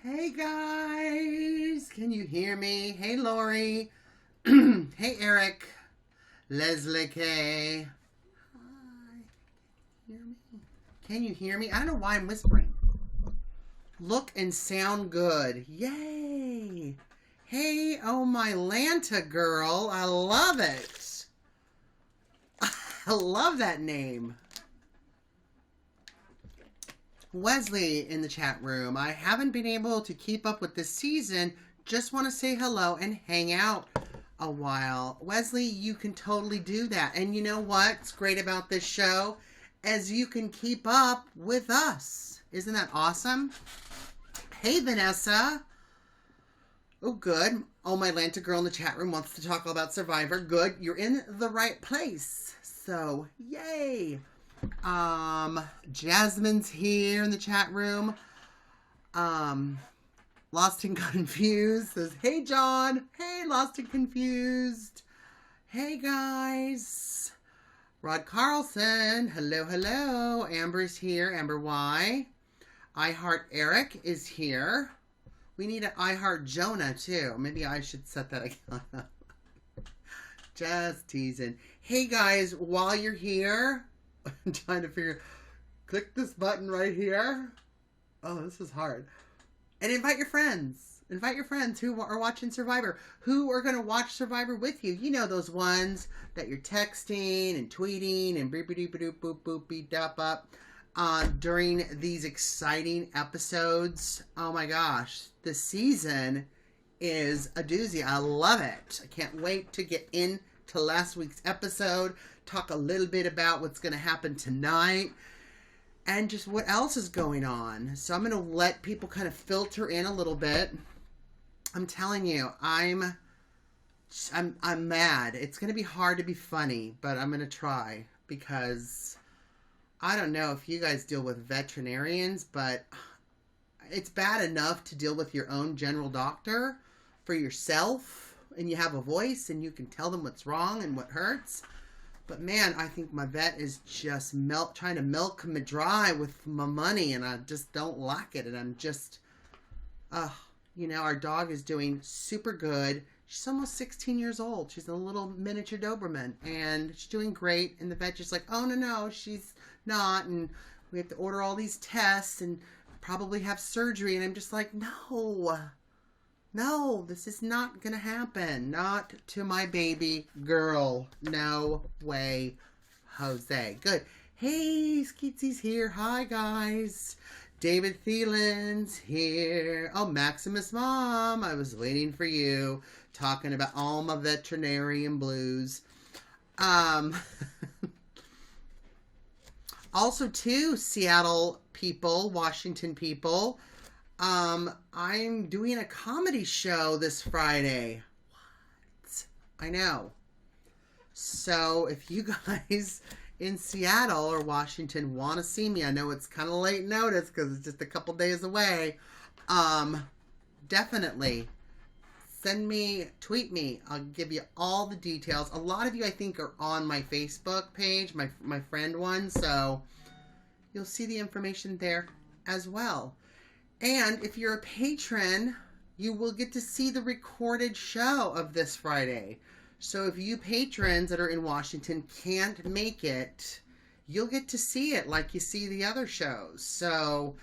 Hey guys, can you hear me? Hey Lori. Hey Eric. Leslie K. Hi. Hear me? Can you hear me? I don't know why I'm whispering. Look and sound good. Yay. Hey, oh my Lanta girl. I love it. I love that name. Wesley in the chat room. I haven't been able to keep up with this season. Just want to say hello and hang out a while. Wesley, you can totally do that. And you know what's great about this show? As you can keep up with us. Isn't that awesome? Hey, Vanessa. Oh, good. Oh, my Atlanta girl in the chat room wants to talk all about Survivor. Good. You're in the right place. So, yay. Jasmine's here in the chat room. Lost and Confused says, hey John. Hey, Lost and Confused. Hey guys. Rod Carlson. Hello, hello. Amber's here. Amber Y. I Heart Eric is here. We need an I Heart Jonah too. Maybe I should set that again. Just teasing. Hey guys, while you're here, I'm trying to click this button right here. Oh, this is hard. And invite your friends. Invite your friends who are watching Survivor, who are going to watch Survivor with you. You know those ones that you're texting and tweeting and beep beep boop boop boop beep up during these exciting episodes. Oh my gosh, this season is a doozy. I love it. I can't wait to get into last week's episode, talk a little bit about what's going to happen tonight, and just what else is going on. So I'm going to let people kind of filter in a little bit. I'm telling you, I'm mad. It's going to be hard to be funny, but I'm going to try, because I don't know if you guys deal with veterinarians, but it's bad enough to deal with your own general doctor for yourself, and you have a voice and you can tell them what's wrong and what hurts. But man, I think my vet is just trying to milk me dry with my money, and I just don't like it. And I'm just, our dog is doing super good. She's almost 16 years old. She's a little miniature Doberman, and she's doing great. And the vet just like, oh, no, she's not. And we have to order all these tests and probably have surgery. And I'm just like, no, this is not going to happen. Not to my baby girl. No way, Jose. Good. Hey, Skeetsy's here. Hi, guys. David Thielen's here. Oh, Maximus Mom, I was waiting for you. Talking about all my veterinarian blues. Also, too, Seattle people, Washington people, I'm doing a comedy show this Friday. What? I know. So if you guys in Seattle or Washington want to see me, I know it's kind of late notice because it's just a couple days away. Definitely tweet me. I'll give you all the details. A lot of you, I think, are on my Facebook page, my friend one. So you'll see the information there as well. And if you're a patron, you will get to see the recorded show of this Friday. So if you patrons that are in Washington can't make it, you'll get to see it like you see the other shows. So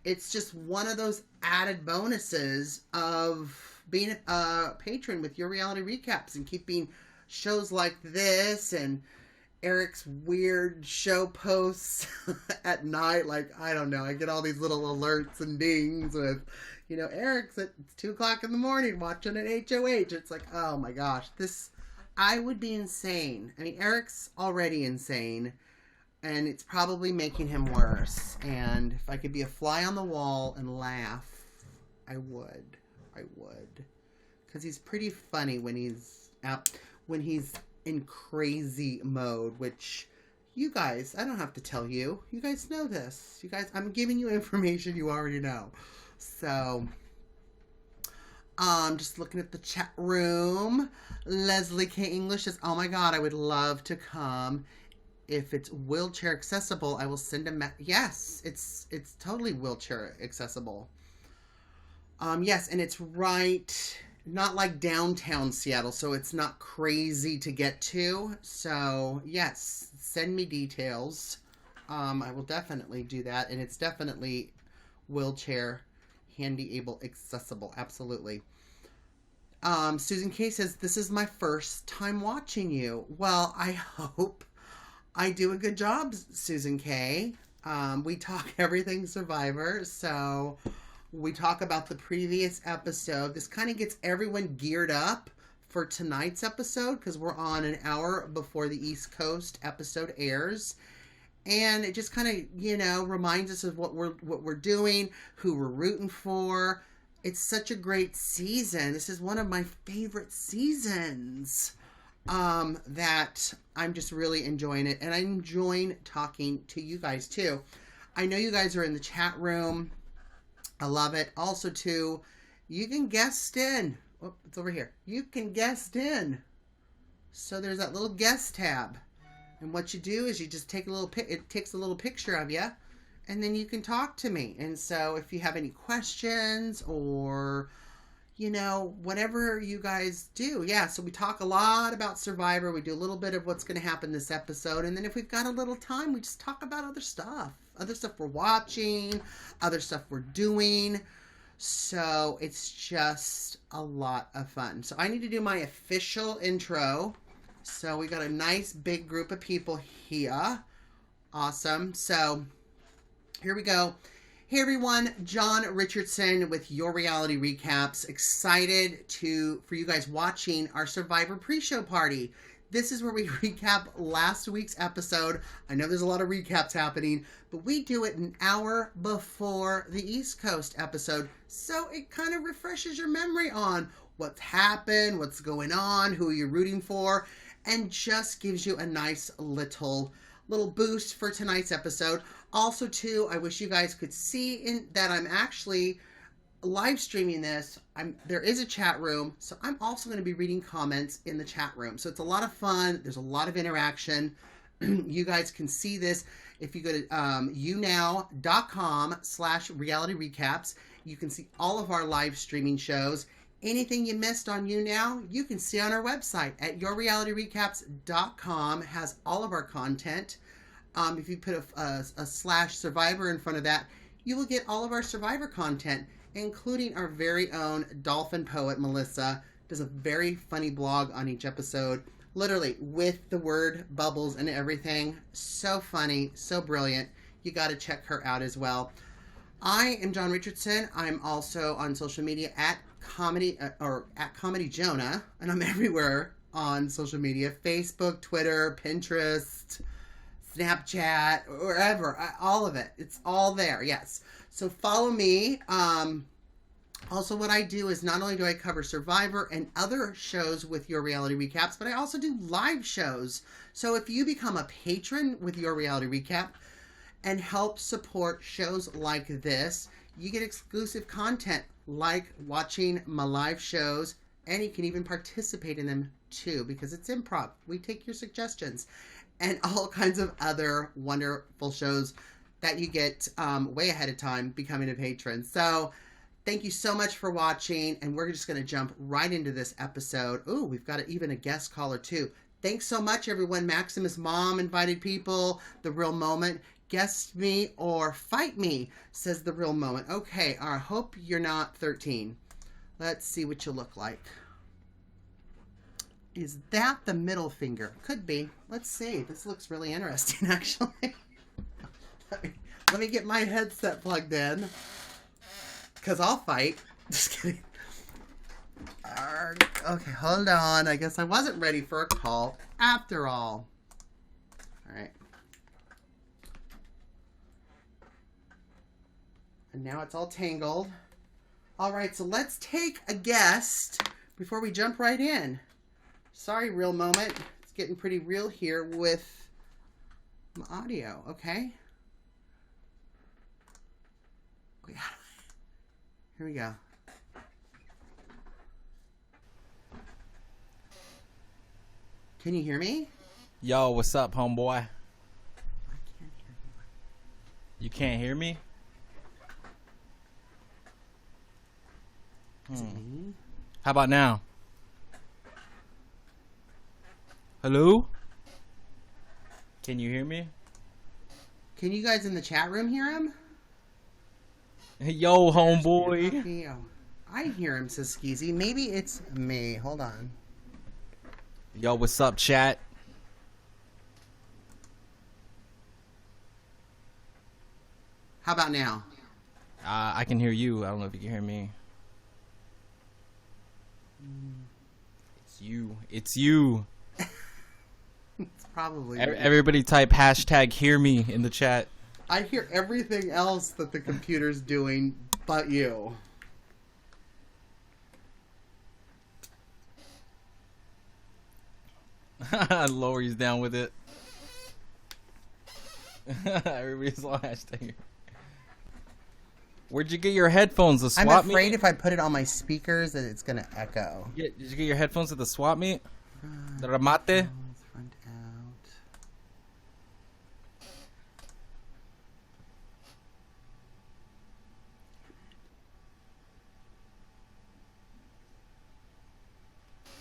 it's just one of those added bonuses of being a patron with your reality recaps and keeping shows like this and Eric's weird show posts at night. Like, I don't know. I get all these little alerts and dings with, Eric's at 2 o'clock in the morning watching an HOH. It's like, oh my gosh, I would be insane. I mean, Eric's already insane, and it's probably making him worse. And if I could be a fly on the wall and laugh, I would. Because he's pretty funny when he's in crazy mode, which you guys, I don't have to tell you. You guys know this. You guys, I'm giving you information you already know. So, just looking at the chat room. Leslie K. English says, oh my God, I would love to come. If it's wheelchair accessible, I will send a yes, it's totally wheelchair accessible. Yes, and it's right, not like downtown Seattle, so it's not crazy to get to. So, yes, send me details. I will definitely do that, and it's definitely wheelchair, handy, able, accessible. Absolutely. Susan K says, this is my first time watching you. Well, I hope I do a good job, Susan K. We talk everything Survivor, so we talk about the previous episode. This kind of gets everyone geared up for tonight's episode because we're on an hour before the East Coast episode airs. And it just kind of, reminds us of what we're doing, who we're rooting for. It's such a great season. This is one of my favorite seasons. That I'm just really enjoying it, and I'm enjoying talking to you guys too. I know you guys are in the chat room. I love it. Also too, you can guest in. Oh, it's over here. You can guest in. So there's that little guest tab, and what you do is you just take it takes a little picture of you, and then you can talk to me. And so if you have any questions or whatever you guys do. Yeah, so we talk a lot about Survivor. We do a little bit of what's going to happen this episode. And then if we've got a little time, we just talk about other stuff. Other stuff we're watching, other stuff we're doing. So it's just a lot of fun. So I need to do my official intro. So we got a nice big group of people here. Awesome. So here we go. Hey everyone, John Richardson with Your Reality Recaps. Excited for you guys watching our Survivor pre-show party. This is where we recap last week's episode. I know there's a lot of recaps happening, but we do it an hour before the East Coast episode. So it kind of refreshes your memory on what's happened, what's going on, who you're rooting for, and just gives you a nice little boost for tonight's episode. Also, too, I wish you guys could see that I'm actually live streaming this. There is a chat room, so I'm also going to be reading comments in the chat room. So it's a lot of fun. There's a lot of interaction. You guys can see this if you go to younow.com/reality recaps. You can see all of our live streaming shows. Anything you missed on YouNow, you can see on our website at yourrealityrecaps.com. Has all of our content. If you put a /Survivor in front of that, you will get all of our Survivor content, including our very own dolphin poet, Melissa, does a very funny blog on each episode, literally with the word bubbles and everything. So funny, so brilliant. You got to check her out as well. I am John Richardson. I'm also on social media at Comedy Jonah, and I'm everywhere on social media: Facebook, Twitter, Pinterest, Snapchat, wherever, all of it. It's all there, yes. So follow me. Also, what I do is not only do I cover Survivor and other shows with Your Reality Recaps, but I also do live shows. So if you become a patron with Your Reality Recap and help support shows like this, you get exclusive content like watching my live shows, and you can even participate in them too, because it's improv. We take your suggestions. And all kinds of other wonderful shows that you get way ahead of time becoming a patron. So thank you so much for watching, and we're just going to jump right into this episode. Ooh, we've got even a guest caller too. Thanks so much, everyone. Maximus' mom invited people. The Real Moment. Guest me or fight me, says The Real Moment. Okay, I hope you're not 13. Let's see what you look like. Is that the middle finger? Could be. Let's see. This looks really interesting, actually. let me get my headset plugged in, because I'll fight. Just kidding. Okay, hold on. I guess I wasn't ready for a call after all. All right. And now it's all tangled. All right, so let's take a guest before we jump right in. Sorry, Real Moment. It's getting pretty real here with my audio, okay? Here we go. Can you hear me? Yo, what's up, homeboy? I can't hear you. You can't hear me? Is it me? How about now? Hello? Can you hear me? Can you guys in the chat room hear him? Yo, homeboy. Oh, I hear him, says Skeezy. Maybe it's me. Hold on. Yo, what's up, chat? How about now? I can hear you. I don't know if you can hear me. It's you. It's you. It's probably me. Everybody type hashtag hear me in the chat. I hear everything else that the computer's doing but you. Lori's down with it. Everybody's on hashtag. Where'd you get your headphones? The swap meet? I'm afraid if I put it on my speakers that it's gonna echo. Did you get your headphones at the swap meet? The Ramate? Front out.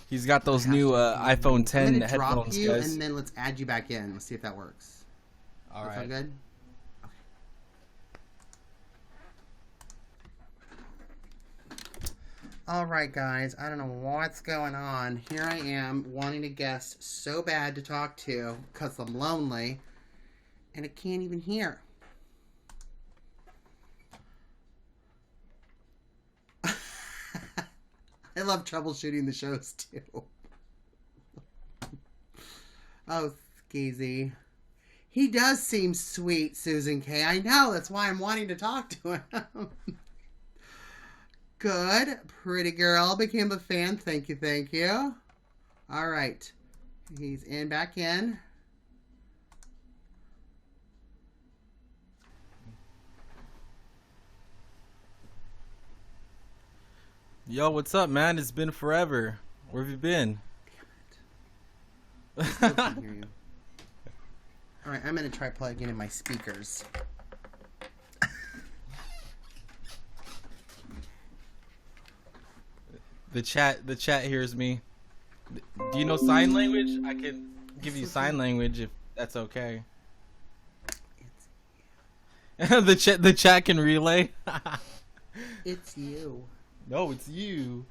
He's got those new iPhone 10 I'm gonna headphones, drop you, guys. and then let's add you back in. Let's see if that works. All That right. sound good? Alright guys, I don't know what's going on. Here I am wanting a guest so bad to talk to because I'm lonely and I can't even hear. I love troubleshooting the shows too. Oh, Skeezy. He does seem sweet, Susan K. I know, that's why I'm wanting to talk to him. Good. Pretty girl became a fan. Thank you, thank you. All right. He's in, back in. Yo, what's up, man? It's been forever. Where have you been? Damn it. I still can't hear you. All right, I'm going to try plugging in my speakers. The chat hears me. Do you know sign language? I can give you sign language if that's okay. The chat can relay. It's you. No, it's you.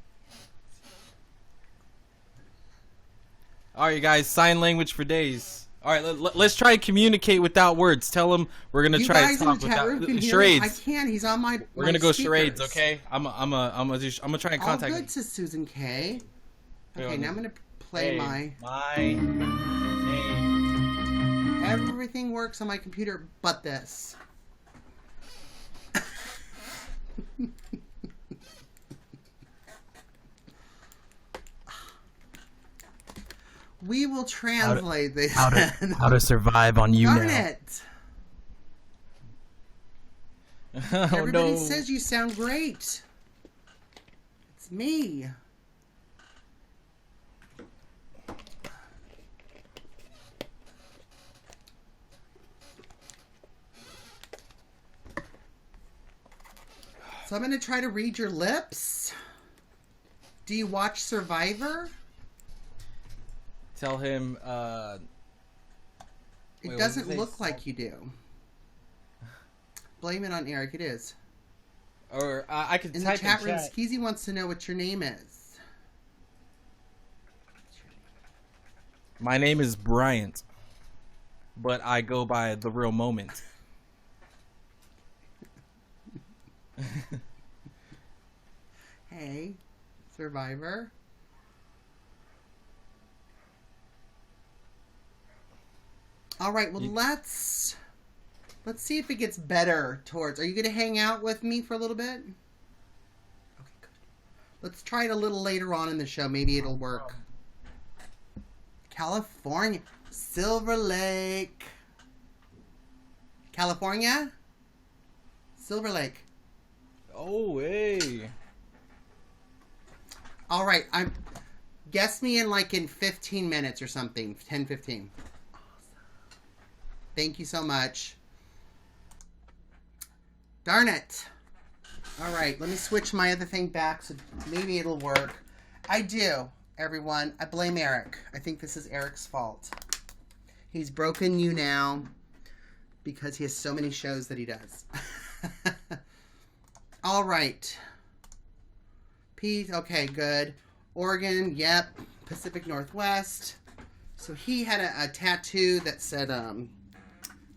All right, guys, sign language for days. All right, let's try to communicate without words. Tell them we're gonna try to talk without charades. I can't. He's on my. We're gonna go speakers. charades, okay? I'm gonna try and contact. All good to Susan K. Okay, now I'm gonna play my. Everything works on my computer, but this. We will translate this. How to survive on YOUNOW. Darn it! Oh, Everybody no. says you sound great. It's me. So I'm going to try to read your lips. Do you watch Survivor? Tell him. It doesn't look like you do. Blame it on Eric. It is. Or I could In the type chat in room, chat. Skeezy wants to know what your name is. My name is Bryant, but I go by the real moment. Hey, Survivor. All right, well, let's see if it gets better towards. Are you going to hang out with me for a little bit? Okay, good. Let's try it a little later on in the show. Maybe it'll work. California. Silver Lake. California? Silver Lake. Oh, hey. All right, guess me in 15 minutes or something. 10, 15. Thank you so much. Darn it. All right, let me switch my other thing back so maybe it'll work. I do, everyone. I blame Eric. I think this is Eric's fault. He's broken YOUNOW because he has so many shows that he does. All right. Pete, okay, good. Oregon, yep. Pacific Northwest. So he had a tattoo that said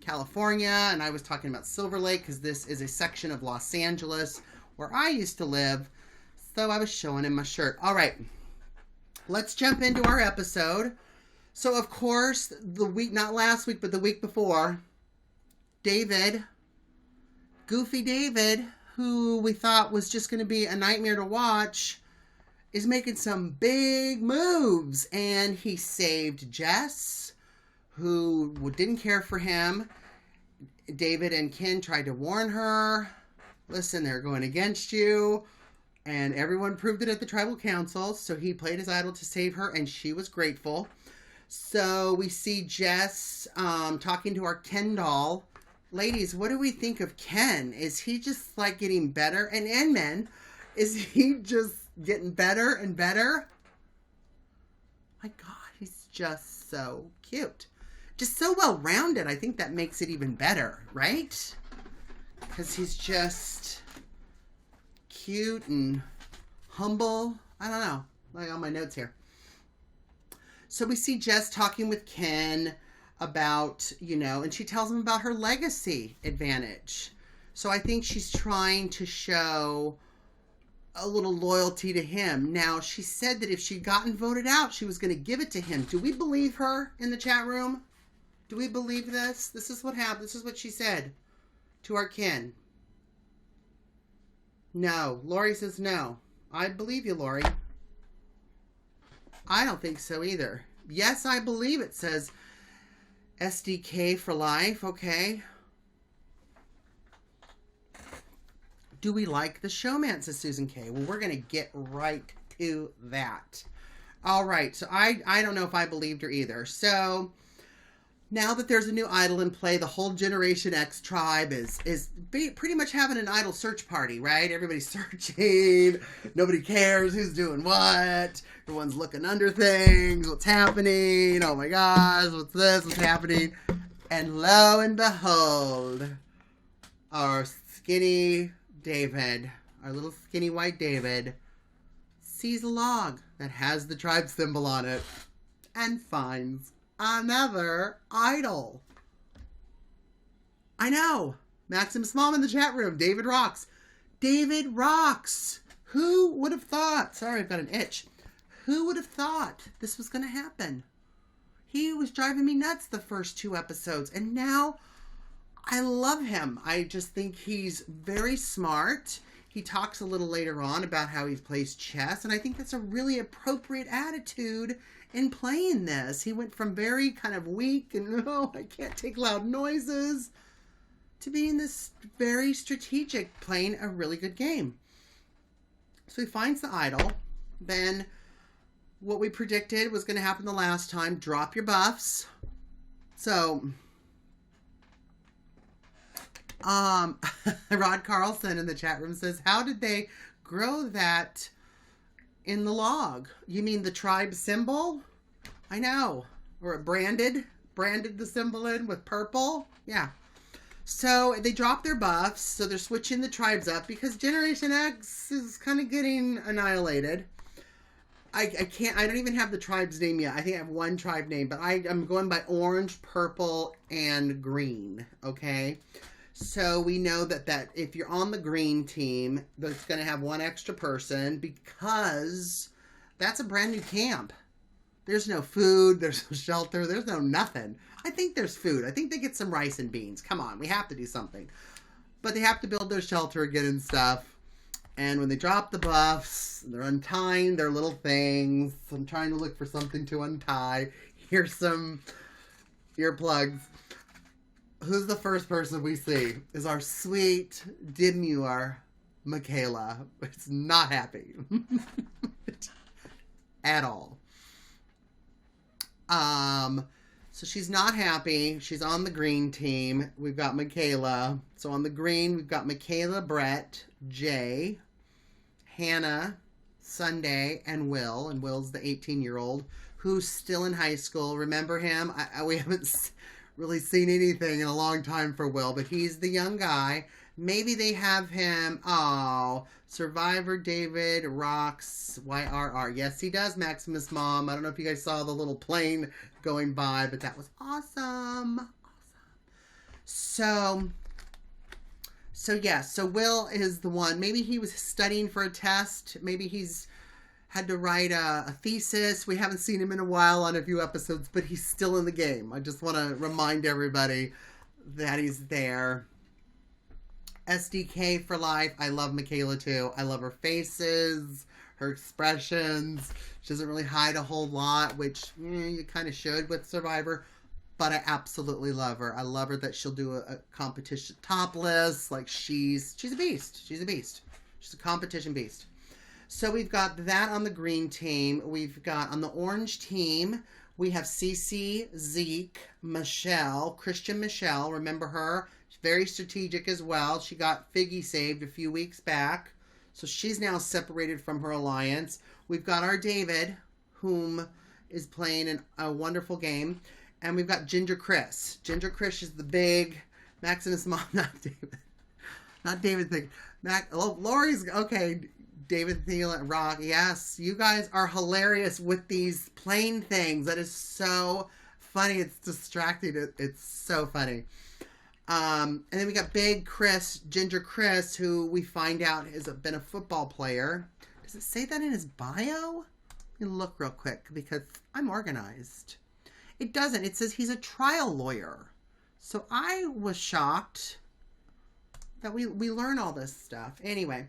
California, and I was talking about Silver Lake because this is a section of Los Angeles where I used to live. So I was showing him my shirt. All right. Let's jump into our episode. So, of course, the week, not last week, but the week before, David, Goofy David, who we thought was just going to be a nightmare to watch, is making some big moves. And he saved Jess, who didn't care for him. David and Ken tried to warn her. Listen, they're going against you. And everyone proved it at the tribal council. So he played his idol to save her, and she was grateful. So we see Jess talking to our Ken doll. Ladies, what do we think of Ken? Is he just like getting better? And men, is he just getting better and better? My God, he's just so cute. Just so well-rounded. I think that makes it even better, right? Because he's just cute and humble. I don't know. Like on my notes here. So we see Jess talking with Ken about, and she tells him about her legacy advantage. So I think she's trying to show a little loyalty to him. Now, she said that if she'd gotten voted out, she was going to give it to him. Do we believe her in the chat room? Do we believe this? This is what happened. This is what she said to our Ken. No. Lori says no. I believe you, Lori. I don't think so either. Yes, I believe it, says SDK for life. Okay. Do we like the showman, says Susan K. Well, we're going to get right to that. All right. So I don't know if I believed her either. So now that there's a new idol in play, the whole Generation X tribe is pretty much having an idol search party, right? Everybody's searching. Nobody cares who's doing what. Everyone's looking under things. What's happening? Oh my gosh, what's this? What's happening? And lo and behold, our skinny David, our little skinny white David, sees a log that has the tribe symbol on it and finds another idol. I know. Maximus Mom in the chat room. David rocks. David rocks. Who would have thought? Sorry, I've got an itch. Who would have thought this was going to happen? He was driving me nuts the first 2 episodes, and now I love him. I just think he's very smart. He talks a little later on about how he plays chess, and I think that's a really appropriate attitude in playing this. He went from very kind of weak and, I can't take loud noises, to being this very strategic, playing a really good game. So he finds the idol. Then what we predicted was going to happen the last time, drop your buffs. So Rod Carlson in the chat room says, how did they grow that in the log? You mean the tribe symbol? I know. Or branded the symbol in with purple. Yeah. So they dropped their buffs. So they're switching the tribes up because Generation X is kind of getting annihilated. I don't even have the tribe's name yet. I think I have one tribe name, but I'm going by orange, purple, and green. Okay. So we know that if you're on the green team, that's going to have one extra person because that's a brand new camp. There's no food. There's no shelter. There's no nothing. I think there's food. I think they get some rice and beans. Come on. We have to do something. But they have to build their shelter again and stuff. And when they drop the buffs, they're untying their little things. I'm trying to look for something to untie. Here's some earplugs. Who's the first person we see? Is our sweet, demure Michaela. It's not happy. At all. So she's not happy. She's on the green team. We've got Michaela. So on the green, we've got Michaela, Brett, Jay, Hannah, Sunday, and Will. And Will's the 18-year-old who's still in high school. Remember him? We haven't really seen anything in a long time for Will, but he's the young guy. Maybe they have him. Oh, Survivor David rocks YRR. Yes, he does, Maximus Mom. I don't know if you guys saw the little plane going by, but that was awesome. So yeah, so Will is the one. Maybe he was studying for a test. Maybe he's had to write a thesis. We haven't seen him in a while on a few episodes, but he's still in the game. I just want to remind everybody that he's there. SDK for life. I love Michaela too. I love her faces, her expressions. She doesn't really hide a whole lot, which you kind of should with Survivor. But I absolutely love her. I love her that she'll do a competition topless. Like she's a beast. She's a beast. She's a competition beast. So we've got that on the green team. We've got on the orange team, we have Cece, Zeke, Michelle, Christian Michelle. Remember her? She's very strategic as well. She got Figgy saved a few weeks back. So she's now separated from her alliance. We've got our David, whom is playing a wonderful game. And we've got Ginger Chris. Ginger Chris is the big Maximus Mom, not David. Not David thing. Lori's, okay. David Thielen, Rock. Yes, you guys are hilarious with these plane things. That is so funny. It's distracting. It's so funny. And then we got Big Chris, Ginger Chris, who we find out has been a football player. Does it say that in his bio? Let me look real quick because I'm organized. It doesn't. It says he's a trial lawyer. So I was shocked that we learn all this stuff. Anyway.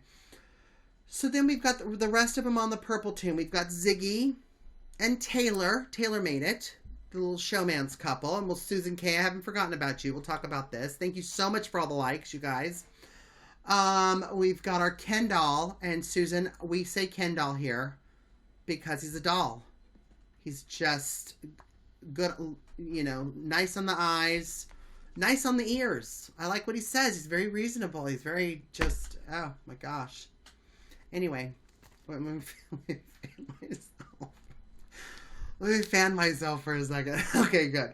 So then we've got the rest of them on the purple team. We've got Ziggy and Taylor. Taylor made it. The little showman's couple. And Susan K. I haven't forgotten about you. We'll talk about this. Thank you so much for all the likes, you guys. We've got our Ken doll. And Susan, we say Ken doll here because he's a doll. He's just good, nice on the eyes, nice on the ears. I like what he says. He's very reasonable. He's very just, oh my gosh. Anyway, let me fan myself for a second. Okay, good.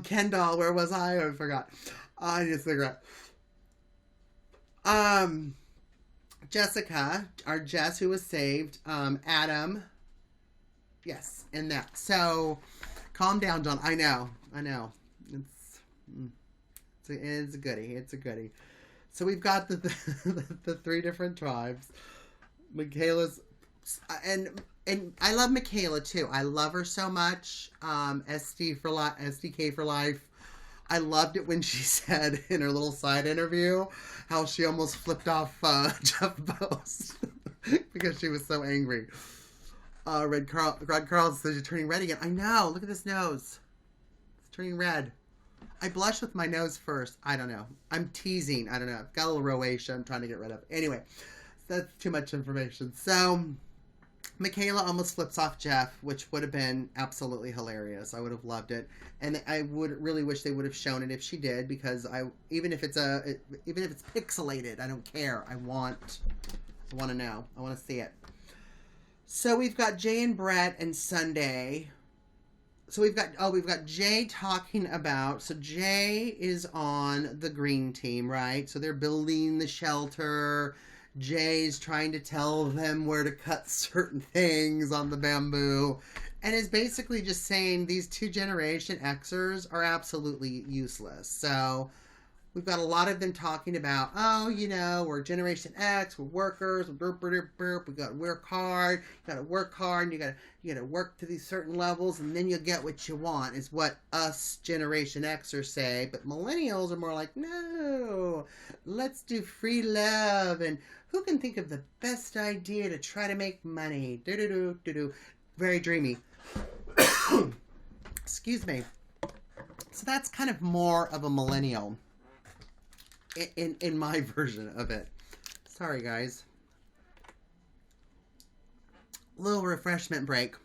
Kendall, where was I? I forgot. I need a cigarette. Jessica, our Jess who was saved. Adam. Yes, and that. So, calm down, John. I know. It's a goodie. It's a goodie. So we've got the three different tribes. Michaela's, and I love Michaela too. I love her so much. SDK for life. I loved it when she said in her little side interview how she almost flipped off Jeff Post because she was so angry. Red Carl says you're turning red again. I know. Look at this nose. It's turning red. I blush with my nose first. I don't know. I'm teasing. I don't know. I've got a little rosacea I'm trying to get rid of. Anyway, that's too much information. So, Michaela almost flips off Jeff, which would have been absolutely hilarious. I would have loved it. And I would really wish they would have shown it if she did, because even if it's pixelated, I don't care. I want to know. I want to see it. So we've got Jay and Brett and Sunday. So we've got Jay talking about, so Jay is on the green team, right? So they're building the shelter. Jay's trying to tell them where to cut certain things on the bamboo. And is basically just saying these two Generation Xers are absolutely useless. So we've got a lot of them talking about, we're Generation X, we're workers, we got to work hard, and you got to work to these certain levels, and then you'll get what you want, is what us Generation Xers say. But Millennials are more like, no, let's do free love, and who can think of the best idea to try to make money? Do-do-do-do-do. Very dreamy. Excuse me. So that's kind of more of a millennial in my version of it. Sorry, guys. Little refreshment break.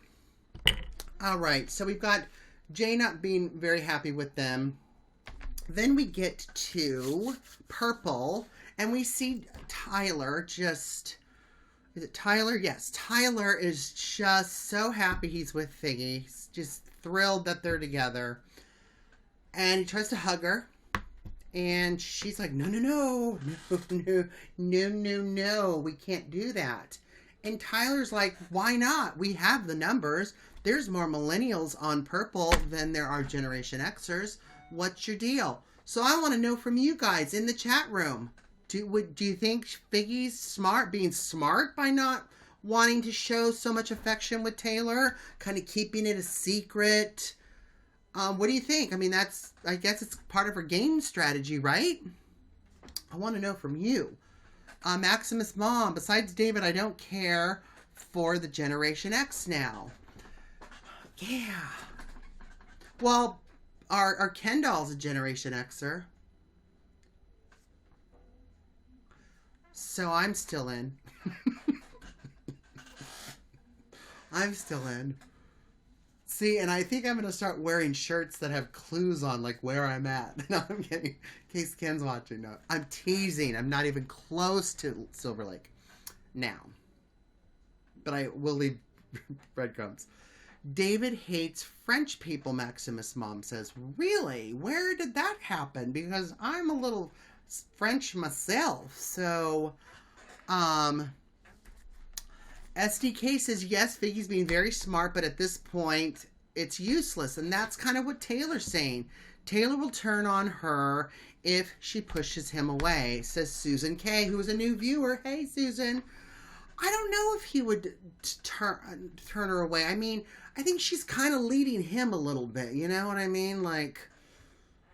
All right, so we've got Jay not being very happy with them. Then we get to Purple, And we see Tyler just... Is it Tyler? Yes. Tyler is just so happy he's with Figgy. He's just thrilled that they're together. And he tries to hug her. And she's like, no, we can't do that. And Tyler's like, why not? We have the numbers. There's more millennials on purple than there are Generation Xers. What's your deal? So I want to know from you guys in the chat room. Do you think Figgy's being smart by not wanting to show so much affection with Taylor? Kind of keeping it a secret? What do you think? I mean, I guess it's part of her game strategy, right? I want to know from you. Maximus Mom, besides David, I don't care for the Generation X now. Yeah. Well, our Ken doll's a Generation Xer. So I'm still in. I'm still in. See, and I think I'm going to start wearing shirts that have clues on, like where I'm at. No, I'm kidding. In case Ken's watching. No, I'm teasing. I'm not even close to Silver Lake now. But I will leave breadcrumbs. David hates French people, Maximus Mom says. Really? Where did that happen? Because I'm a little French myself. So, SDK says, yes, Figgy's being very smart, but at this point, it's useless. And that's kind of what Taylor's saying. Taylor will turn on her if she pushes him away, says Susan K., who is a new viewer. Hey, Susan. I don't know if he would turn her away. I mean, I think she's kind of leading him a little bit. You know what I mean? Like,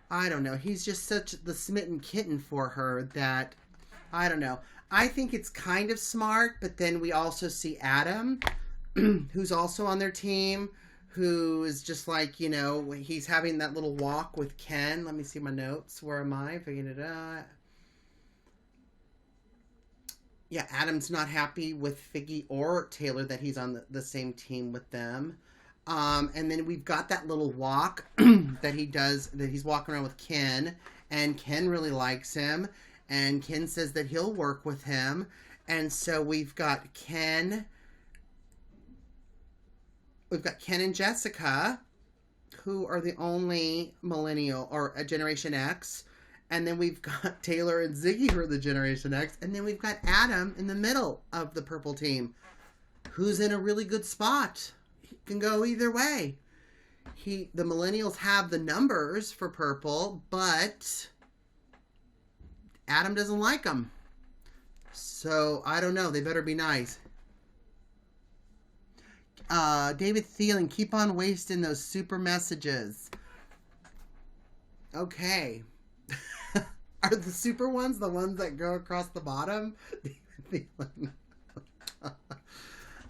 I don't know. He's just such the smitten kitten for her that, I don't know. I think it's kind of smart, but then we also see Adam, who's also on their team, who is just like, you know, he's having that little walk with Ken. Let me see my notes. Where am I? Figuring it out. Yeah, Adam's not happy with Figgy or Taylor that he's on the same team with them. And then we've got that little walk that he does, that he's walking around with Ken, and Ken really likes him, and Ken says that he'll work with him. And so we've got Ken and Jessica, who are the only millennial or a Generation X. And then we've got Taylor and Ziggy, who are the Generation X. And then we've got Adam in the middle of the purple team, who's in a really good spot. He can go either way. The millennials have the numbers for purple, but Adam doesn't like them. So, I don't know. They better be nice. David Thielen, keep on wasting those super messages. Okay. Are the super ones the ones that go across the bottom?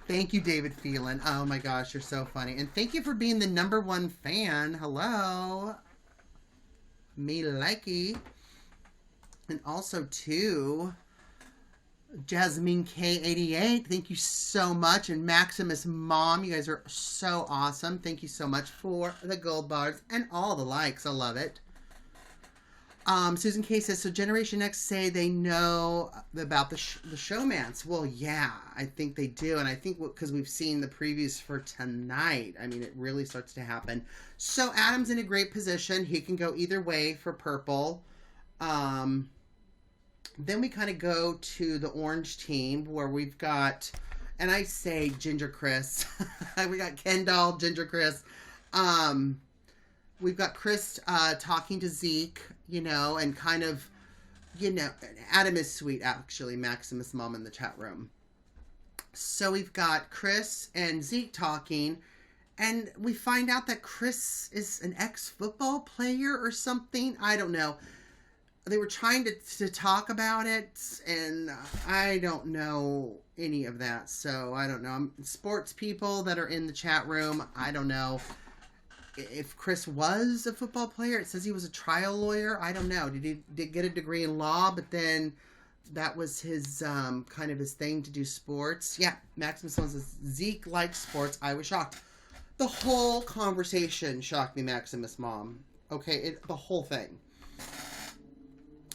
Thank you, David Phelan. Oh my gosh, you're so funny. And thank you for being the #1 fan. Hello. Me likey. And also to Jasmine K88. Thank you so much. And Maximus Mom, you guys are so awesome. Thank you so much for the gold bars and all the likes. I love it. Susan K says, so Generation X say they know about the showmance. Well, yeah, I think they do. And I think because we've seen the previews for tonight, I mean, it really starts to happen. So Adam's in a great position. He can go either way for purple. Then we kind of go to the orange team where we've got, and I say Ginger Chris. We got Kendall, Ginger Chris. We've got Chris talking to Zeke, you know, and kind of, you know, Adam is sweet, actually, Maximus Mom in the chat room. So we've got Chris and Zeke talking, and we find out that Chris is an ex-football player or something. I don't know. They were trying to talk about it, and I don't know any of that. So I don't know. Sports people that are in the chat room, I don't know if Chris was a football player. It says he was a trial lawyer. I don't know. Did he get a degree in law, but then that was his kind of his thing to do sports? Yeah, Maximus says Zeke likes sports. I was shocked. The whole conversation shocked me, Maximus Mom. Okay, the whole thing.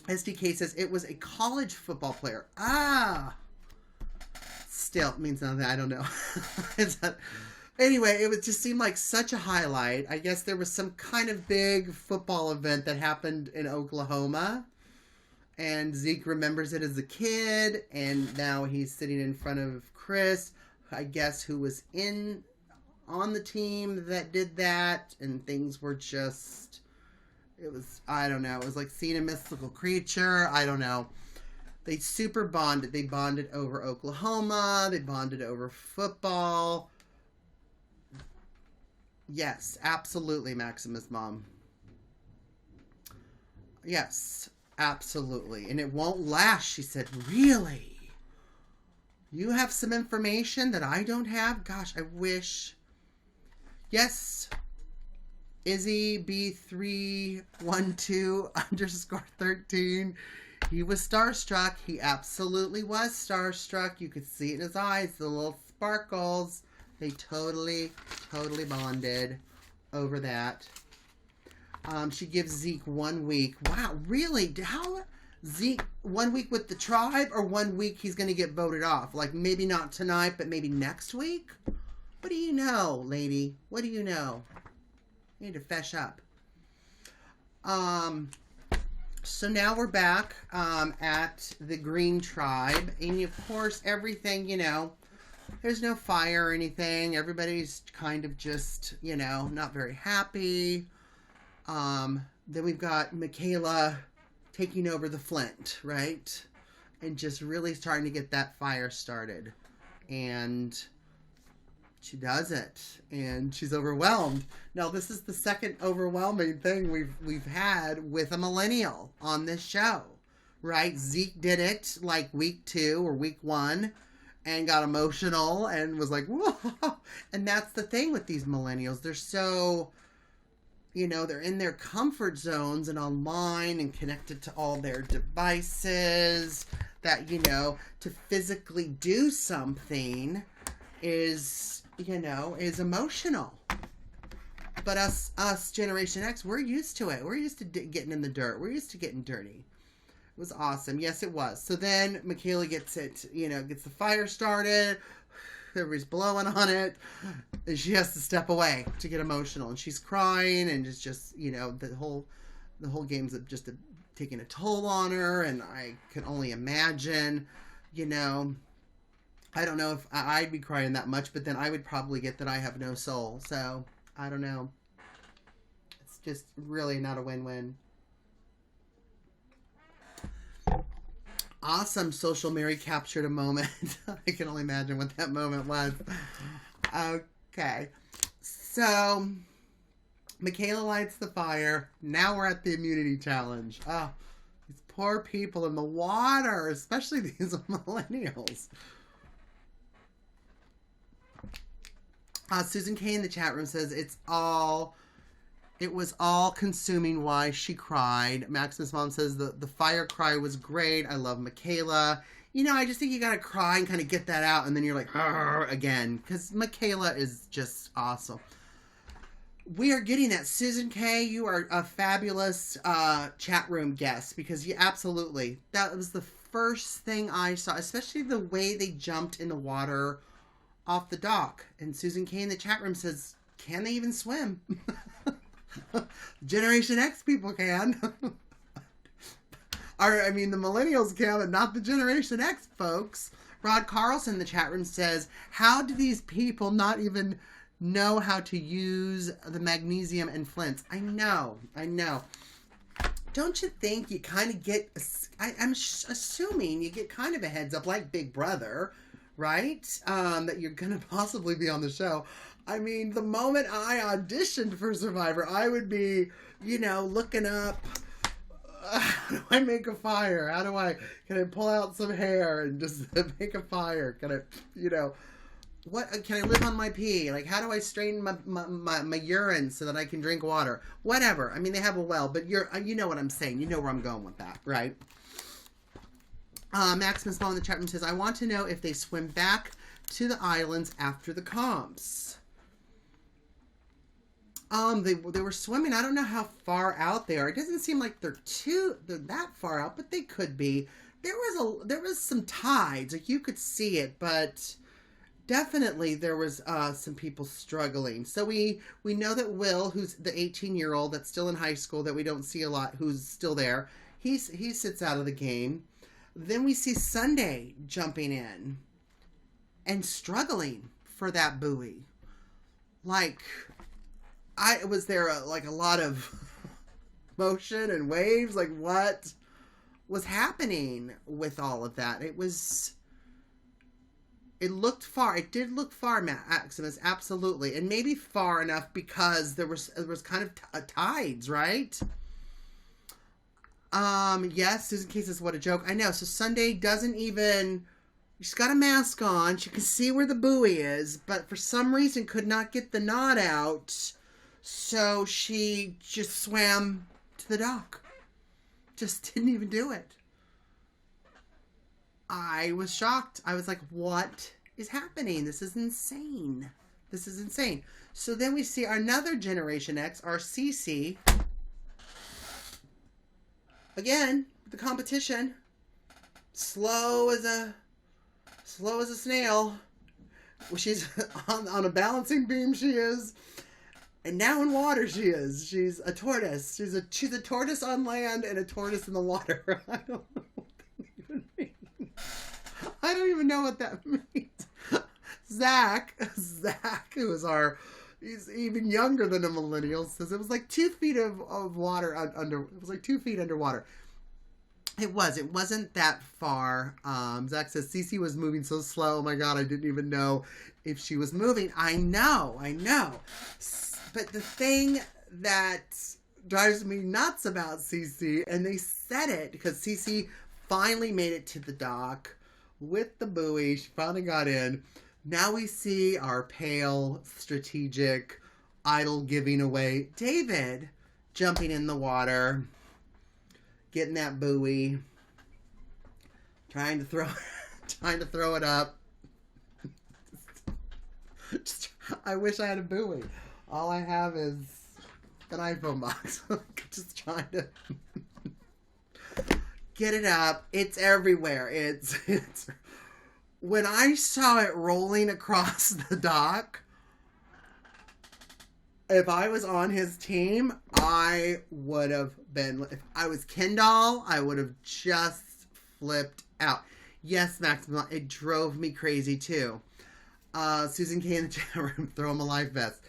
SDK says it was a college football player. Still means nothing. I don't know. Anyway, it just seemed like such a highlight. I guess there was some kind of big football event that happened in Oklahoma. And Zeke remembers it as a kid. And now he's sitting in front of Chris, I guess, who was on the team that did that. And things were just... It was, I don't know. It was like seeing a mystical creature. I don't know. They super bonded. They bonded over Oklahoma. They bonded over football. Yes, absolutely, Maximus Mom. Yes, absolutely. And it won't last, she said. Really? You have some information that I don't have? Gosh, I wish. Yes. Izzy B312_13. He was starstruck. He absolutely was starstruck. You could see it in his eyes, the little sparkles. They totally bonded over that. She gives Zeke 1 week. Wow, really? How Zeke 1 week with the tribe, or 1 week he's going to get voted off? Like maybe not tonight, but maybe next week? What do you know, lady? What do you know? You need to fesh up. So now we're back at the Green Tribe. And of course, everything, there's no fire or anything. Everybody's kind of just, not very happy. Then we've got Michaela taking over the Flint, right? And just really starting to get that fire started. And she does it. And she's overwhelmed. Now, this is the second overwhelming thing we've had with a millennial on this show, right? Zeke did it like week 2 or week 1 and got emotional and was like, whoa. And that's the thing with these millennials. They're so, they're in their comfort zones and online and connected to all their devices that, to physically do something is emotional. But us Generation X, we're used to it. We're used to getting in the dirt. We're used to getting dirty. It was awesome. Yes, it was. So then Michaela gets it, gets the fire started. Everybody's blowing on it. And she has to step away to get emotional. And she's crying, and it's just, the whole game's just taking a toll on her. And I can only imagine, I don't know if I'd be crying that much, but then I would probably get that I have no soul. So, I don't know. It's just really not a win-win. Awesome. Social Mary captured a moment. I can only imagine what that moment was. Okay. So, Michaela lights the fire. Now we're at the immunity challenge. Oh, these poor people in the water, especially these millennials. Susan K in the chat room says it was all consuming why she cried. Maximus Mom says the fire cry was great. I love Michaela. I just think you gotta cry and kind of get that out, and then you're like, again, because Michaela is just awesome. We are getting that. Susan K, you are a fabulous chat room guest, because absolutely, that was the first thing I saw, especially the way they jumped in the water off the dock. And Susan K in the chat room says, can they even swim? Generation X people can. The millennials can, but not the Generation X folks. Rod Carlson in the chat room says, how do these people not even know how to use the magnesium and flints? I know. Don't you think you kind of get, I'm assuming you get kind of a heads up, like Big Brother, right? That you're going to possibly be on the show. The moment I auditioned for Survivor, I would be, looking up, how do I make a fire? Can I pull out some hair and just make a fire? Can I, what, can I live on my pee? Like, how do I strain my urine so that I can drink water? Whatever. They have a well, but you know what I'm saying. You know where I'm going with that, right? Maximus Ball in the chat room says, I want to know if they swim back to the islands after the comps. They were swimming. I don't know how far out they are. It doesn't seem like they're that far out, but they could be. There was some tides, like you could see it, but definitely there was some people struggling. So we know that Will, who's the 18-year-old that's still in high school that we don't see a lot, who's still there, he sits out of the game. Then we see Sunday jumping in and struggling for that buoy. Like, was there like a lot of motion and waves? Like, what was happening with all of that? It looked far. It did look far, Maximus, absolutely. And maybe far enough because there was kind of tides, right? Yes, Susan K says, what a joke. I know. So Sunday doesn't even... She's got a mask on. She can see where the buoy is, but for some reason could not get the knot out. So she just swam to the dock. Just didn't even do it. I was shocked. I was like, what is happening? This is insane. This is insane. So then we see another Generation X, our Cece. Again, the competition. Slow as a snail. Well, she's on a balancing beam, she is. And now in water she is. She's a tortoise. She's a tortoise on land and a tortoise in the water. I don't know what that even means. I don't even know what that means. Zach, who is he's even younger than a millennial, says it was like 2 feet of water under. It was like 2 feet underwater. It wasn't that far. Zach says Cece was moving so slow. Oh my God, I didn't even know if she was moving. I know. But the thing that drives me nuts about Cece, and they said it because Cece finally made it to the dock with the buoy. She finally got in. Now we see our pale, strategic, idol giving away David jumping in the water, getting that buoy, trying to throw it up. I wish I had a buoy. All I have is an iPhone box. Just trying to get it up. It's everywhere. It's when I saw it rolling across the dock, if I was on his team, I would have been... If I was Kendall, I would have just flipped out. Yes, Maximum, it drove me crazy too. Susan K in the chat room, throw him a life vest.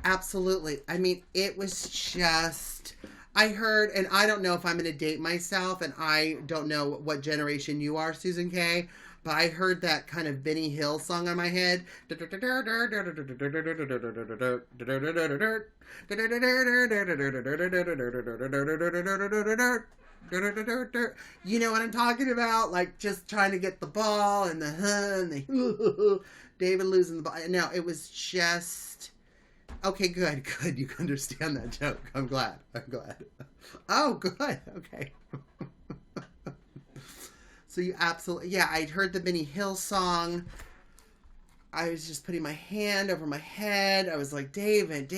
Absolutely. I mean, it was just... I heard, and I don't know if I'm going to date myself, and I don't know what generation you are, Susan K., but I heard that kind of Benny Hill song on my head. You know what I'm talking about? Like, just trying to get the ball and the David losing the ball. No, it was just... Okay, good. You can understand that joke. I'm glad. Oh, good. Okay. So you absolutely... Yeah, I'd heard the Benny Hill song. I was just putting my hand over my head. I was like, David.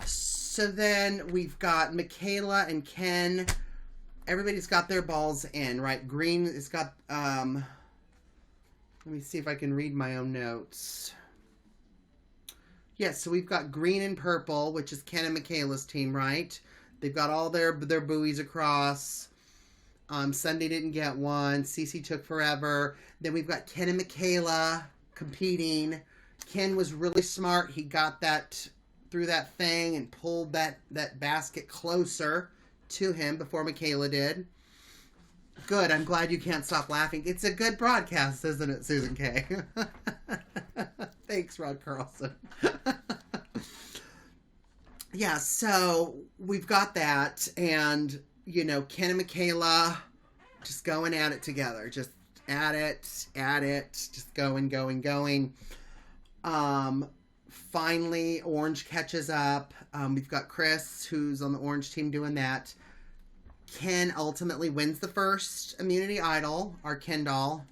So then we've got Michaela and Ken. Everybody's got their balls in, right? Green has got... let me see if I can read my own notes. Yes, so we've got green and purple, which is Ken and Michaela's team, right? They've got all their buoys across. Sunday didn't get one. Cece took forever. Then we've got Ken and Michaela competing. Ken was really smart. He got that through that thing and pulled that basket closer to him before Michaela did. Good. I'm glad you can't stop laughing. It's a good broadcast, isn't it, Susan K? Thanks, Rod Carlson. Yeah, so we've got that, and, you know, Ken and Michaela just going at it together. Just at it, just going. Finally, Orange catches up. We've got Chris, who's on the Orange team, doing that. Ken ultimately wins the first immunity idol, our Ken doll.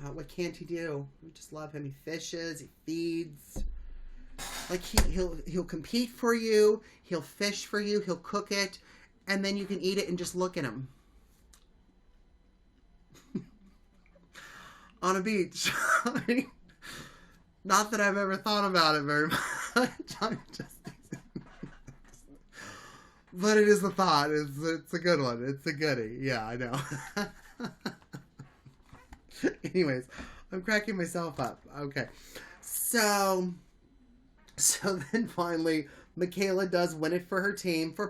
God, what can't he do? We just love him. He fishes, he feeds. Like he'll compete for you, he'll fish for you, he'll cook it, and then you can eat it and just look at him. On a beach. Not that I've ever thought about it very much. But it is a thought. It's a good one. It's a goodie. Yeah, I know. Anyways, I'm cracking myself up. Okay. So then finally, Michaela does win it for her team for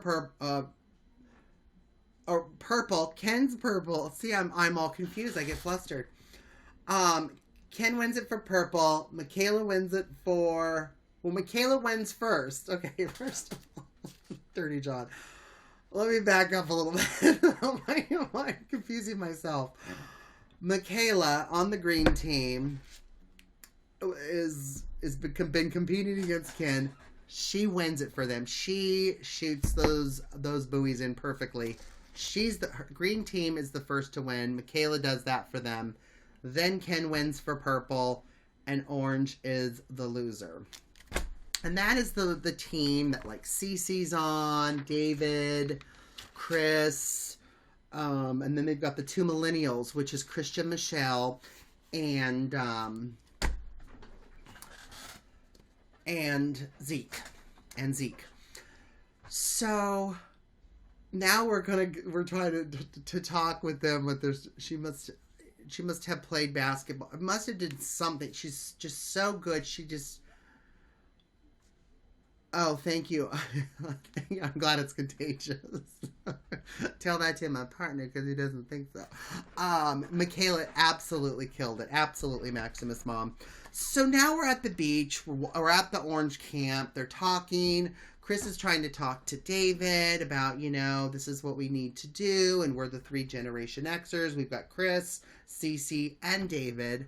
purple. Ken's purple. See, I'm all confused. I get flustered. Ken wins it for purple. Michaela wins it for... Well, Michaela wins first. Okay, first of all. Dirty John. Let me back up a little bit. I'm confusing myself. Michaela on the green team is been competing against Ken. She wins it for them. She shoots those buoys in perfectly. Her green team is the first to win. Michaela does that for them. Then Ken wins for purple, and orange is the loser. And that is the team that like Cece's on, David, Chris, and then they've got the two Millennials, which is Christian, Michelle, and Zeke. So now we're trying to talk with them. But she must have played basketball. Must have did something. She's just so good. She just... Oh, thank you. I'm glad it's contagious. Tell that to my partner because he doesn't think so. Michaela absolutely killed it. Absolutely Maximus Mom. So now we're at the beach. We're at the orange camp. They're talking. Chris is trying to talk to David about, this is what we need to do. And we're the 3 Generation Xers. We've got Chris, Cece, and David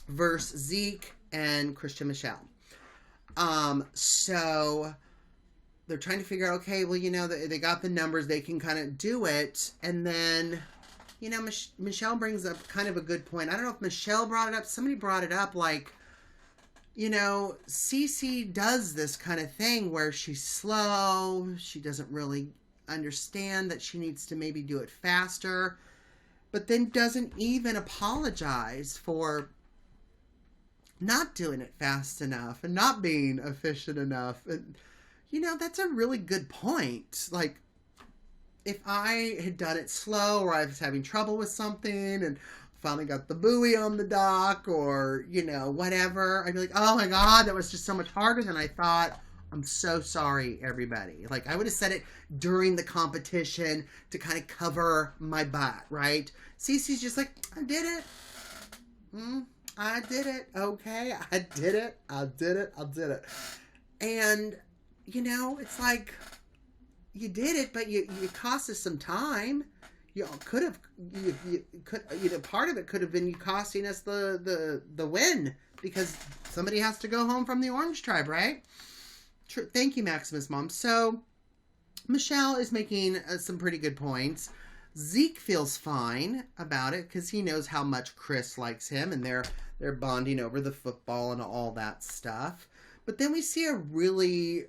versus Zeke and Christian Michelle. So they're trying to figure out, okay, well, they got the numbers, they can kind of do it. And then, Michelle brings up kind of a good point. I don't know if Michelle brought it up. Somebody brought it up, like, Cece does this kind of thing where she's slow. She doesn't really understand that she needs to maybe do it faster, but then doesn't even apologize for not doing it fast enough and not being efficient enough. And, that's a really good point. Like, if I had done it slow or I was having trouble with something and finally got the buoy on the dock or, whatever, I'd be like, oh my God, that was just so much harder than I thought. I'm so sorry, everybody. Like, I would have said it during the competition to kind of cover my butt, right? Cece's just like, I did it. I did it. Okay. I did it. And, it's like, you did it, but you cost us some time. Part of it could have been you costing us the win because somebody has to go home from the Orange Tribe, right? Thank you, Maximus Mom. So Michelle is making some pretty good points. Zeke feels fine about it because he knows how much Chris likes him, and they're bonding over the football and all that stuff. But then we see a really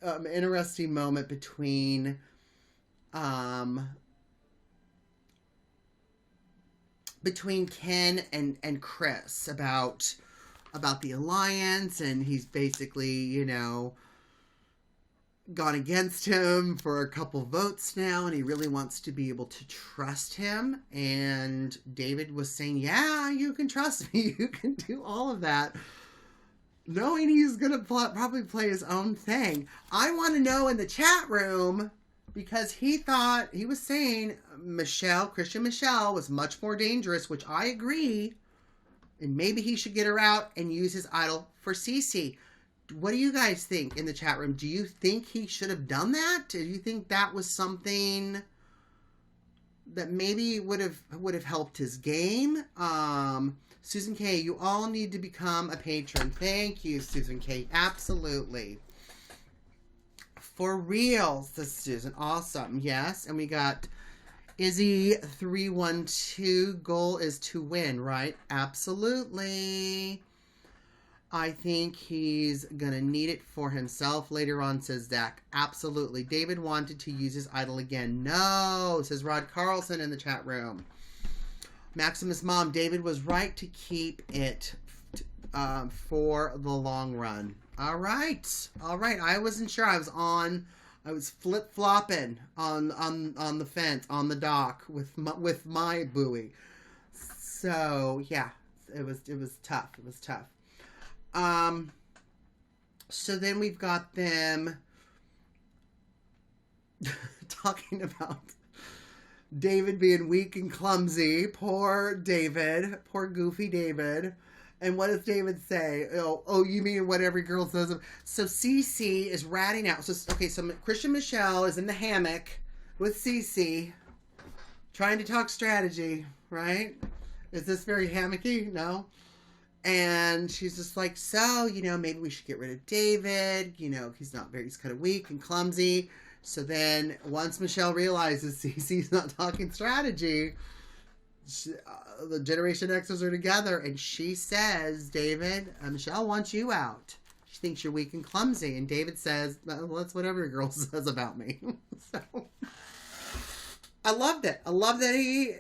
interesting moment between Ken and Chris about the alliance, and he's basically, gone against him for a couple votes now, and he really wants to be able to trust him. And David was saying, yeah, you can trust me. You can do all of that. Knowing he's going to probably play his own thing. I want to know in the chat room, because he was saying Christian Michelle was much more dangerous, which I agree. And maybe he should get her out and use his idol for Cece. What do you guys think in the chat room? Do you think he should have done that? Do you think that was something that maybe would have helped his game? Susan K, you all need to become a patron. Thank you, Susan K. Absolutely. For real, says Susan. Awesome. Yes. And we got Izzy 312, goal is to win, right? Absolutely. I think he's going to need it for himself later on, says Zach. Absolutely. David wanted to use his idol again. No, says Rod Carlson in the chat room. Maximus Mom, David was right to keep it for the long run. All right. I wasn't sure. I was flip-flopping on the fence, on the dock with my buoy. So, yeah, it was tough. It was tough. So then we've got them talking about David being weak and clumsy. Poor David. Poor goofy David. And what does David say? Oh, you mean what every girl says? So Cece is ratting out. So Christian Michelle is in the hammock with Cece, trying to talk strategy, right? Is this very hammocky? No. And she's just like, so, maybe we should get rid of David. He's kind of weak and clumsy. So then once Michelle realizes Cece's not talking strategy, the Generation Xers are together, and she says, David, Michelle wants you out. She thinks you're weak and clumsy. And David says, well, that's what every girl says about me. So I loved it. I love that he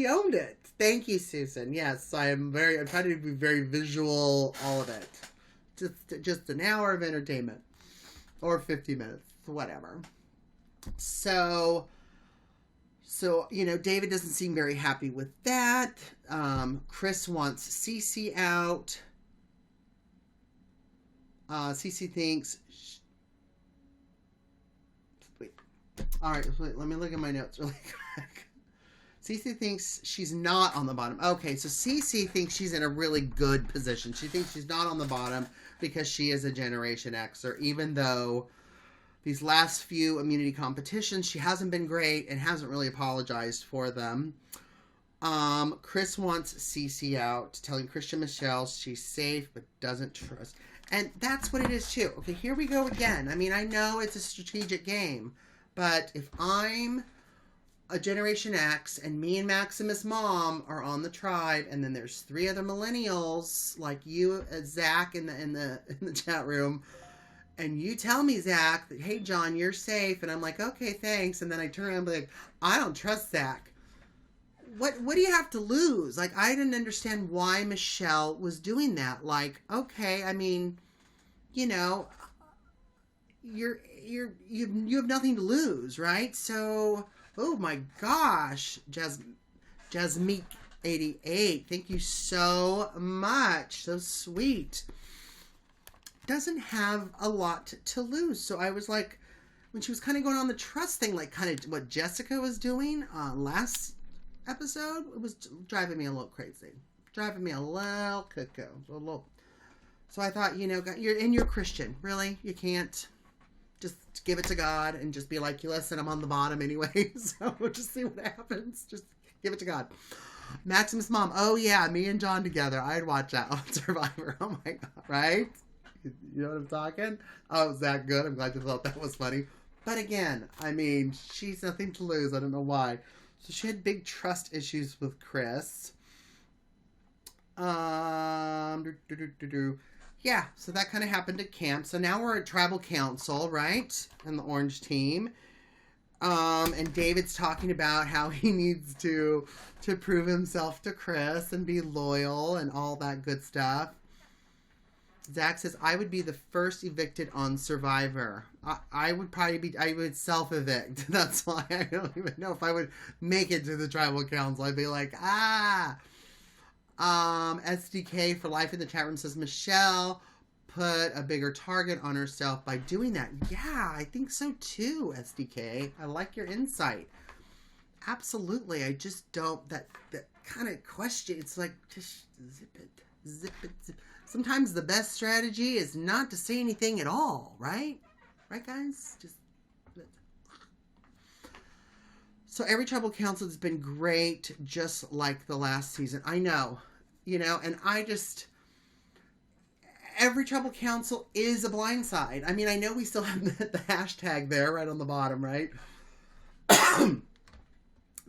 owned it. Thank you, Susan. Yes, I'm trying to be very visual, all of it. Just an hour of entertainment. Or 50 minutes, whatever. So, David doesn't seem very happy with that. Chris wants Cece out. Cece thinks... Wait. All right, let me look at my notes really quick. Cece thinks she's not on the bottom. Okay, so Cece thinks she's in a really good position. She thinks she's not on the bottom because she is a Generation Xer, even though these last few immunity competitions, she hasn't been great and hasn't really apologized for them. Chris wants Cece out, telling Christian Michelle she's safe but doesn't trust. And that's what it is too. Okay, here we go again. I mean, I know it's a strategic game, but if I'm a Generation X and me and Maximus Mom are on the tribe, and then there's 3 other millennials like you, Zach, in the chat room, and you tell me, Zach, that, hey, John, you're safe. And I'm like, okay, thanks. And then I turn around and be like, I don't trust Zach. What do you have to lose? Like, I didn't understand why Michelle was doing that. Like, okay, I mean, you have nothing to lose, right? So, oh my gosh, Jasmeek 88, thank you so much. So sweet. Doesn't have a lot to lose. So I was like, when she was kind of going on the trust thing, like kind of what Jessica was doing last episode, it was driving me a little crazy. Driving me a little cuckoo. So I thought, you're Christian. Really? You can't just give it to God and just be like, listen, I'm on the bottom anyway. So we'll just see what happens. Just give it to God. Maximus Mom. Oh yeah, me and John together. I'd watch that on Survivor. Oh my God. Right? You know what I'm talking? Oh, is that good? I'm glad you thought that was funny. But again, I mean, she's nothing to lose. I don't know why. So she had big trust issues with Chris. Yeah, so that kind of happened at camp. So now we're at tribal council, right? And the orange team. And David's talking about how he needs to prove himself to Chris and be loyal and all that good stuff. Zach says, I would be the first evicted on Survivor. I would self-evict. That's why I don't even know if I would make it to the tribal council. I'd be like, SDK for life in the chat room says, Michelle put a bigger target on herself by doing that. Yeah, I think so too, SDK. I like your insight. Absolutely. I just don't, that kind of question, it's like, just zip it. Sometimes the best strategy is not to say anything at all, right? Right, guys? So every tribal council has been great, just like the last season. I know, and every tribal council is a blindside. I mean, I know we still have the hashtag there right on the bottom, right?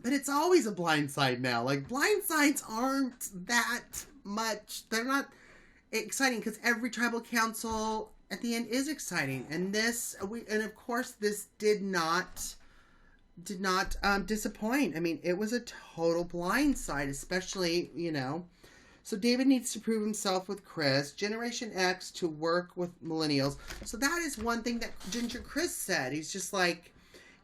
But it's always a blind side now. Like, blind sides aren't that much. They're not exciting because every tribal council at the end is exciting. And of course, this did not disappoint. I mean, it was a total blind side, especially, So David needs to prove himself with Chris. Generation X to work with Millennials. So that is one thing that Ginger Chris said. He's just like,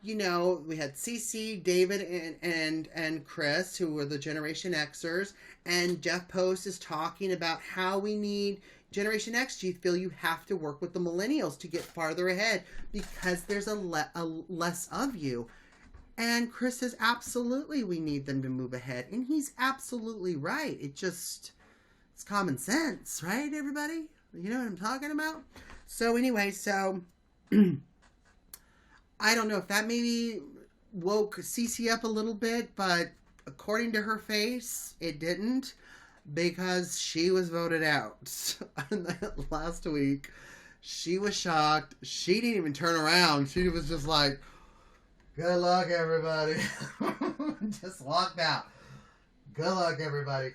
we had Cece, David, and Chris, who were the Generation Xers. And Jeff Post is talking about how we need Generation X. Do you feel you have to work with the Millennials to get farther ahead because there's a less of you? And Chris says, absolutely, we need them to move ahead. And he's absolutely right. It's common sense, right, everybody? You know what I'm talking about? So anyway, I don't know if that maybe woke Cece up a little bit, but according to her face, it didn't, because she was voted out last week. She was shocked. She didn't even turn around. She was just like, good luck, everybody. Just walked out. Good luck, everybody.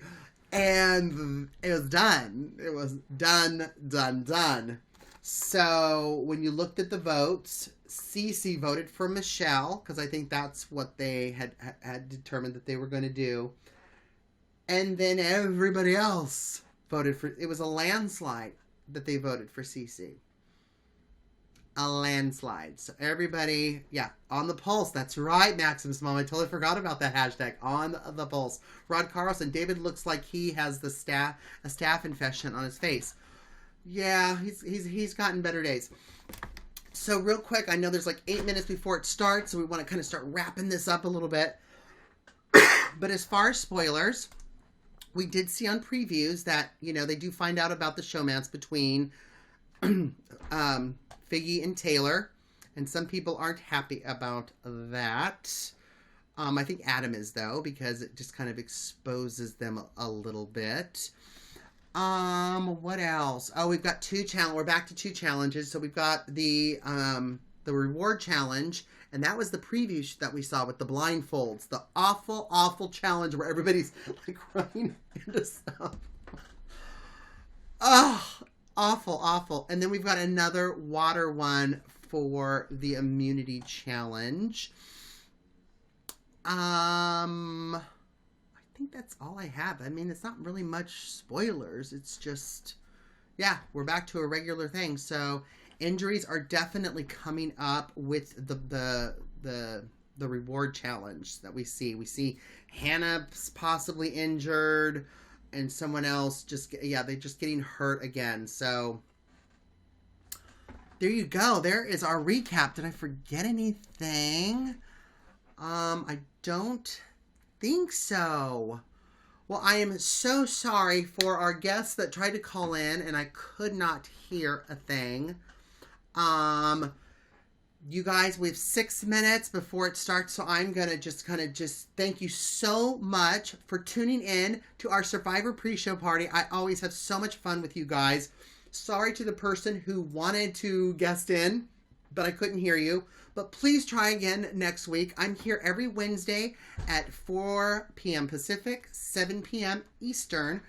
And it was done. It was done. So when you looked at the votes, Cece voted for Michelle, because I think that's what they had determined that they were going to do. And then everybody else voted for, it was a landslide that they voted for Cece. A landslide. So everybody, on the pulse. That's right, Maximus Mom. I totally forgot about that hashtag. On the pulse. Rod Carlson. David looks like he has a staph infection on his face. Yeah, he's gotten better days. So real quick, I know there's like 8 minutes before it starts, so we want to kind of start wrapping this up a little bit. But as far as spoilers, we did see on previews that, they do find out about the showmance between Figgy and Taylor, and some people aren't happy about that. I think Adam is, though, because it just kind of exposes them a little bit. What else? Oh, we've got we're back to 2 challenges. So we've got the reward challenge, and that was the preview that we saw with the blindfolds. The awful, awful challenge where everybody's like running into stuff. Oh, awful, awful. And then we've got another water one for the immunity challenge. I think that's all I have. I mean, it's not really much spoilers. It's just, we're back to a regular thing. So injuries are definitely coming up with the reward challenge that we see. We see Hannah's possibly injured, and someone else they're just getting hurt again. So there you go. There is our recap. Did I forget anything? I don't think so. Well, I am so sorry for our guests that tried to call in and I could not hear a thing. You guys, we have 6 minutes before it starts, so I'm going to just thank you so much for tuning in to our Survivor pre-show party. I always have so much fun with you guys. Sorry to the person who wanted to guest in, but I couldn't hear you. But please try again next week. I'm here every Wednesday at 4 p.m. Pacific, 7 p.m. Eastern,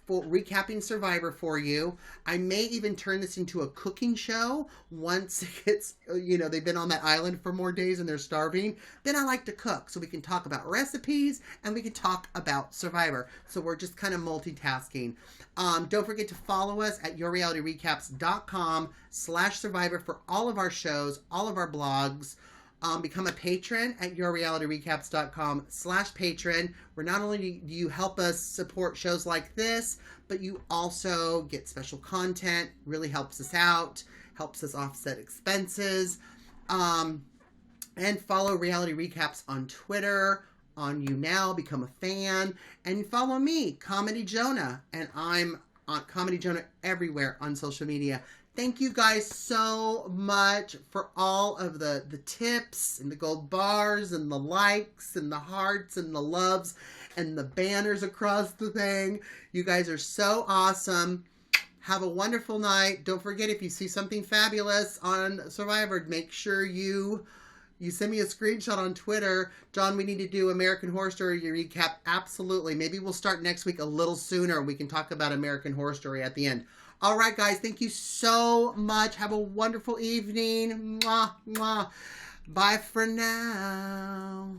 for recapping Survivor for you. I may even turn this into a cooking show once it's, they've been on that island for more days and they're starving. Then I like to cook, so we can talk about recipes and we can talk about Survivor. So we're just kind of multitasking. Don't forget to follow us at yourrealityrecaps.com/Survivor for all of our shows, all of our blogs. Become a patron at yourrealityrecaps.com/patron, where not only do you help us support shows like this, but you also get special content, really helps us out, helps us offset expenses. And follow Reality Recaps on Twitter, on YOUNOW, become a fan, and follow me, Comedy Jonah, and I'm on Comedy Jonah everywhere on social media. Thank you guys so much for all of the tips and the gold bars and the likes and the hearts and the loves and the banners across the thing. You guys are so awesome. Have a wonderful night. Don't forget, if you see something fabulous on Survivor, make sure you You send me a screenshot on Twitter. John, we need to do American Horror Story recap. Absolutely. Maybe we'll start next week a little sooner. We can talk about American Horror Story at the end. All right, guys. Thank you so much. Have a wonderful evening. Mwah, mwah. Bye for now.